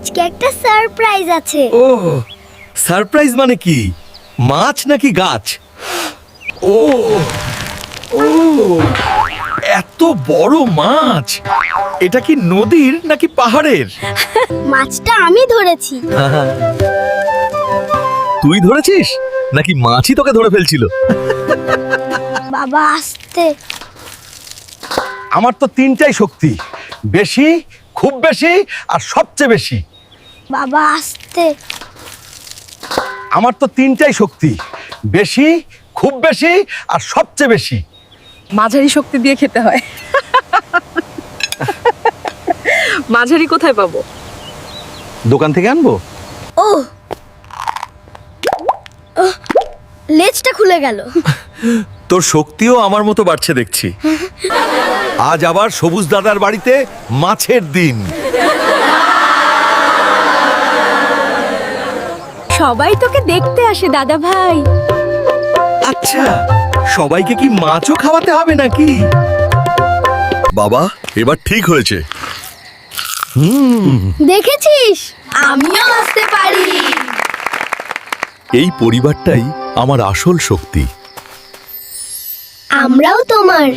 আজকে একটা সারপ্রাইজ আছে। ও সারপ্রাইজ মানে কি? মাছ নাকি গাছ? ও ও এত বড় মাছ! এটা কি নদীর নাকি পাহাড়ের? মাছটা আমি ধরেছি। তুই ধরেছিস নাকি মাছই তোকে ধরে ফেলছিল? বাবা আস্তে। আমার তো তিনটাই শক্তি, বেশি, খুব বেশি আর সবচেয়ে বেশি। বাবা আস্তে। আমার তো তিনটাই শক্তি, বেশি, খুব বেশি আর সবচেয়ে বেশি। মাঝারি শক্তি দিয়ে খেতে হয়। মাঝারি কোথায় পাবো? দোকান থেকে আনবো? ও লেজটা খুলে গেল। তোর শক্তিও আমার মতো বাড়ছে দেখছি। আজ আবার সবুজ দাদার বাড়িতে মাছের দিন। সবাই তোকে দেখতে আসে দাদা ভাই। আচ্ছা, সবাইকে কি মাছও খাওয়াতে হবে নাকি? বাবা, এবার ঠিক হয়েছে। দেখেছিস, আমিও আসতে পারি। এই পরিবারটাই আমার আসল শক্তি। আমরাও তোমার।